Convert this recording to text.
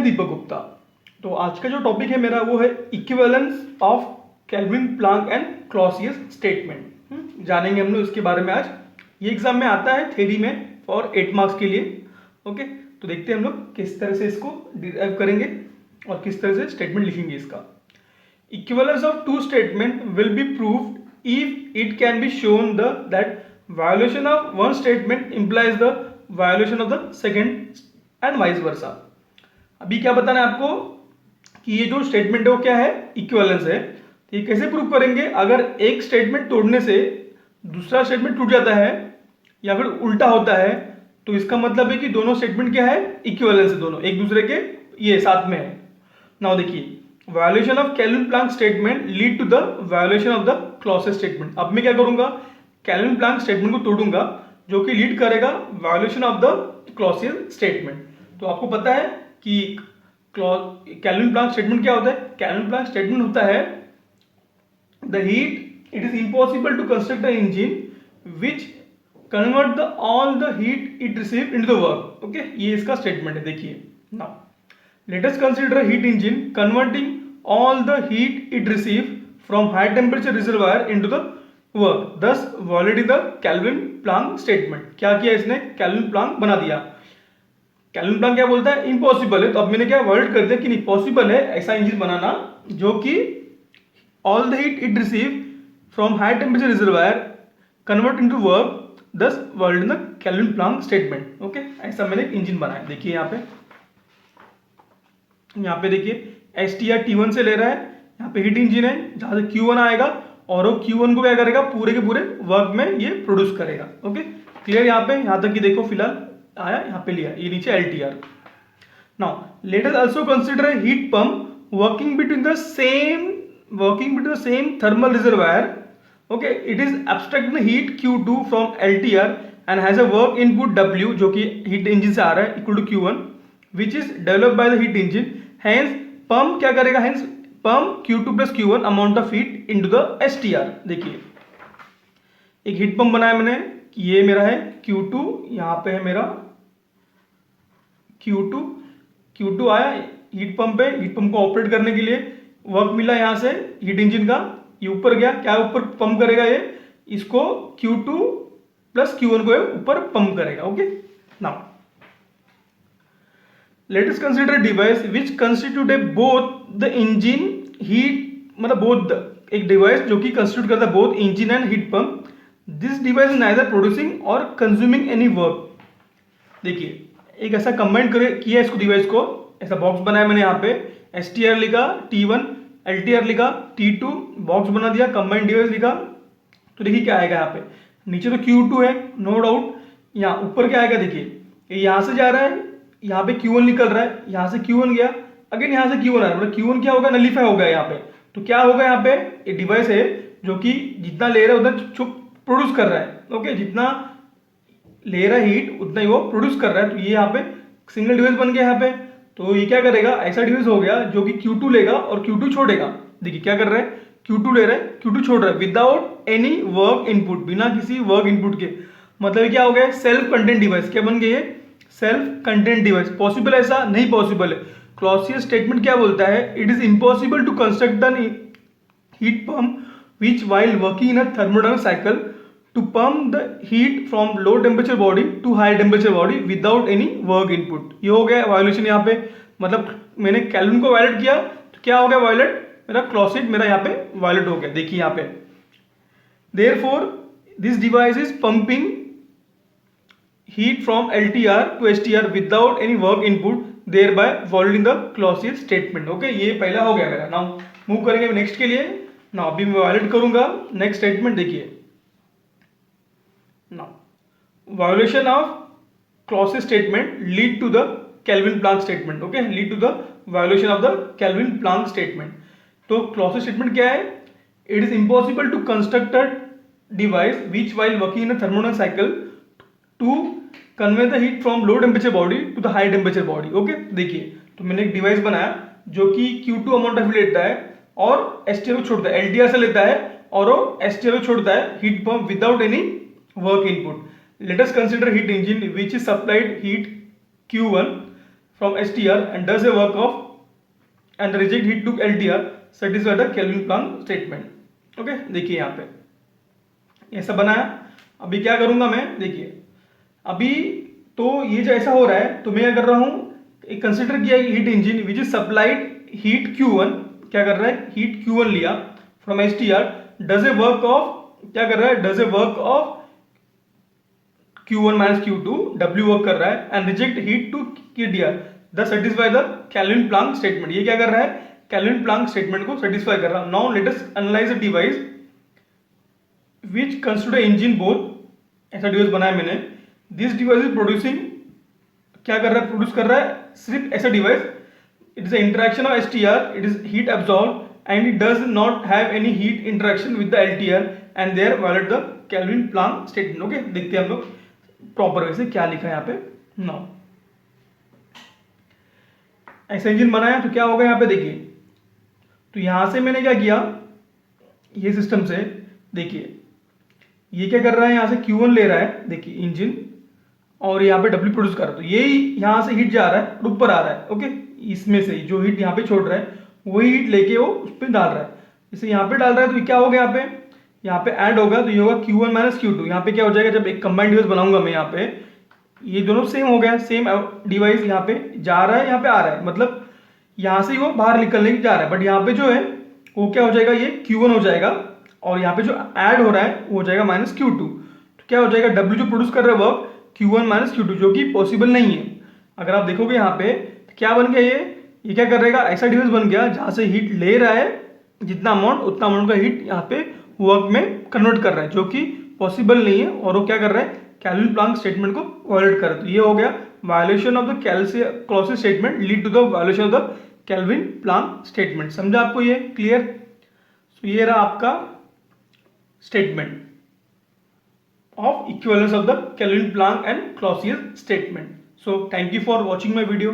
मैं दीपक गुप्ता। तो आज का जो टॉपिक है मेरा वो है equivalence of Kelvin Planck and Clausius statement. जानेंगे हम लोग इसके बारे में आज। ये एग्जाम में आता है थ्योरी में और 8 मार्क्स के लिए। ओके, तो देखते हैं हम लोग किस तरह से इसको डिराइव करेंगे और किस तरह से स्टेटमेंट लिखेंगे इसका। Equivalence of two statement will be proved if it can be shown that violation of one statement implies the violation of the second and vice versa. अभी क्या बताना है आपको कि ये जो स्टेटमेंट है वो क्या है, इक्विवेलेंस है। तो ये कैसे प्रूव करेंगे? अगर एक स्टेटमेंट तोड़ने से दूसरा स्टेटमेंट टूट जाता है या फिर उल्टा होता है तो इसका मतलब है कि दोनों स्टेटमेंट क्या है, इक्विवेलेंस है, दोनों एक दूसरे के ये साथ में है। नाउ देखिए, violation of Kelvin Planck statement lead to the violation of the Clausius statement. अब मैं क्या करूंगा, केल्विन प्लांक स्टेटमेंट को तोड़ूंगा जो कि लीड करेगा violation of the Clausius statement. तो आपको पता है कि केल्विन प्लांक स्टेटमेंट क्या होता है? केल्विन प्लांक स्टेटमेंट होता है the heat it is impossible to construct an engine which convert the all the heat it receive into the work. Okay, ये इसका स्टेटमेंट है। देखिए, now let us consider heat engine converting all the heat it receive from high temperature reservoir into the work, thus violating the Kelvin Planck statement. क्या किया इसने? Kelvin Planck बना दिया। Kelvin Planck क्या बोलता है? इम्पॉसिबल है। तो अब मैंने क्या वायलेट कर दिया कि पॉसिबल है ऐसा इंजन बनाना जो कि all the heat it receive from high temperature reservoir convert into work, thus violating the Kelvin Planck statement. Okay, ऐसा मैंने एक इंजन बनाया। देखिए यहाँ पे देखिए STR T1 से ले रहा है। यहाँ पे हीट इंजन है जहां से Q1 आएगा और वो Q1 को क्या करेगा, पूरे के पूरे वर्क में ये प्रोड्यूस करेगा। Okay, clear? यहाँ पे यहाँ तक कि देखो फिलहाल आया, यहाँ पे लिया, ये नीचे LTR। Now let us also consider a heat pump working between the same thermal reservoir. Okay, it is abstracting the heat Q2 from LTR and has a work input W जो कि हीट इंजन से आ रहा है equal to Q1 which is developed by the heat engine. Hence pump क्या करेगा? Hence pump Q2 plus Q1 amount of heat into the STR। देखिए, एक हीट पंप बनाया मैंने, ये मेरा है Q2, यहाँ पे है मेरा Q2 आया हीट पंप पे। हीट पंप को ऑपरेट करने के लिए वर्क मिला यहाँ से हीट इंजन का, ये ऊपर गया। क्या ऊपर पंप करेगा? ये इसको Q2 प्लस Q1 को ऊपर पंप करेगा। Okay, now let us consider a device which constitute both the engine heat, मतलब both एक डिवाइस जो कि कंस्टिट्यूट करता है both engine and heat pump. This device is neither producing और कंज्यूमिंग एनी वर्क। देखिए, एक ऐसा कंबाइन किया इसको, डिवाइस को ऐसा बॉक्स बनाया मैंने। यहाँ पे STR लिखा T1, LTR लिखा T2, बॉक्स बना दिया, कंबाइंड डिवाइस लिखा। तो देखिए क्या आएगा यहाँ पे, नीचे तो Q2 है नो डाउट, यहाँ ऊपर क्या आएगा? देखिए यहाँ से जा रहा है, यहाँ पे Q1 निकल रहा है, यहाँ से Q1 गया, अगेन यहाँ से Q1 आ रहा है, मतलब Q1 क्या होगा, नलीफाई होगा यहाँ पे। तो क्या होगा यहाँ पे, एक डिवाइस है जो कि जितना ले रहा है उतना प्रोड्यूस कर रहा है। ओके, जितना ले रहा है हीट उतना ही वो प्रोड्यूस कर रहा है। तो ये यहाँ पे सिंगल डिवाइस बन गया यहाँ पे। तो ये क्या करेगा, ऐसा डिवाइस हो गया जो कि Q2 लेगा और Q2 छोड़ेगा। देखिए क्या कर रहा है, Q2 ले रहा है, Q2 छोड़ रहा है विदाउट एनी वर्क इनपुट, बिना किसी वर्क इनपुट के। मतलब क्या हो गया, सेल्फ कंटेंट डिवाइस। क्या बन गई है? Self content device. पॉसिबल ऐसा नहीं पॉसिबल है। क्लॉसियस स्टेटमेंट क्या बोलता है? It is impossible to construct an heat pump which while working in a thermodynamic cycle to pump the heat from low temperature body to high temperature body without any work input. ये हो गया violation यहाँ पे। मतलब मैंने kelvin को violet किया तो क्या हो गया वायलेट, मेरा क्लॉसियस मेरा यहाँ पे वायलेट हो गया। देखिए यहाँ पे therefore this device is pumping heat from LTR to STR without any work input, thereby violating the Clausius statement। Okay, ये पहला हो गया मेरा। नाउ मूव करेंगे नेक्स्ट के लिए। नाउ अभी मैं वायलेट करूंगा नेक्स्ट स्टेटमेंट। देखिए, now violation of Clausius statement lead to the Kelvin Planck statement. Okay, lead to the violation of the Kelvin Planck statement. तो Clausius statement क्या है? It is impossible to construct a device which while working in a thermodynamic cycle to convey the heat from low temperature body to the high temperature body. Okay, देखिए तो मैंने एक device बनाया जो कि Q2 amount of heat लेता है और STR को छोड़ता है, LTR से लेता है और वो STR को छोड़ता है heat pump without any work input. Late us consider heat engine which is supplied heat Q1 from STR and does a work of and reject heat to LTR satisfy the Kelvin Planck statement. Okay देखिए यहाँ पे ऐसा बनाया। अभी क्या करूंगा मैं, देखिए अभी तो ये जो ऐसा हो रहा है तो मैं क्या कर रहा हूँ, एक कंसिडर किया heat engine which is supplied heat Q1, क्या कर रहा है हीट Q1 लिया from STR, does a work of, क्या कर रहा है does a work of Q1 minus Q2, W work कर रहा है and reject heat to KTR the satisfy the Kelvin Planck statement. ये क्या कर रहा है केल्विन प्लांक स्टेटमेंट को सेटिस्फाई कर रहा है। Now let us analyse a device which consider engine both, ऐसा डिवाइस बनाया मैंने। दिस डिवाइस इज प्रोड्यूसिंग, क्या कर रहा है प्रोड्यूस कर रहा है सिर्फ ऐसा device, it is interaction of STR, it is heat absorb and it does not have any heat interaction with the LTR and there violate the Kelvin Planck statement. Okay देखते हैं हम लोग प्रॉपर वे से क्या लिखा है यहाँ पे। नाउ ऐसा इंजन बनाया तो क्या होगा यहाँ पे देखिए, तो यहां से मैंने क्या किया, ये सिस्टम से देखिए ये क्या कर रहा है, यहां से Q1 ले रहा है देखिए इंजन, और यहाँ पे W प्रोड्यूस कर रहा है, तो ये यहां से हीट जा रहा है और ऊपर आ रहा है। ओके इसमें से जो हीट यहाँ पे छोड़ रहा है वही हीट लेके वो उस पर डाल रहा है, इसे यहाँ पे डाल रहा है तो क्या होगा यहाँ पे ऐड होगा तो ये होगा Q1 माइनस Q2। यहाँ पे क्या हो जाएगा, जब एक कंबाइंड डिवाइस बनाऊंगा मैं यहाँ पे, ये दोनों सेम हो गया, सेम डिवाइस यहाँ पे जा रहा है यहाँ पे आ रहा है, मतलब यहाँ से वो बाहर निकलने जा रहा है, बट यहाँ पे जो है वो क्या हो जाएगा, ये Q1 हो जाएगा और यहाँ पे जो ऐड हो रहा है वो हो जाएगा माइनस Q2। तो क्या हो जाएगा W जो प्रोड्यूस कर रहा है वर्क Q1 माइनस Q2, जो कि पॉसिबल नहीं है। अगर आप देखोगे यहाँ पे तो क्या बन गया, ये क्या कर रहेगा, ऐसा डिवाइस बन गया जहाँ से हीट ले रहा है जितना अमाउंट, उतना अमाउंट का हीट यहाँ पे वर्क में कन्वर्ट कर रहा है, जो कि पॉसिबल नहीं है, और वो क्या कर रहा है केल्विन प्लांक स्टेटमेंट को वायलेट कर रहा है। तो ये हो गया violation of the Clausius statement lead to the violation of the Kelvin Planck statement. समझा आपको ये क्लियर? तो ये रहा आपका statement of equivalence of the Kelvin Planck and Clausius statement. So thank you for watching my video.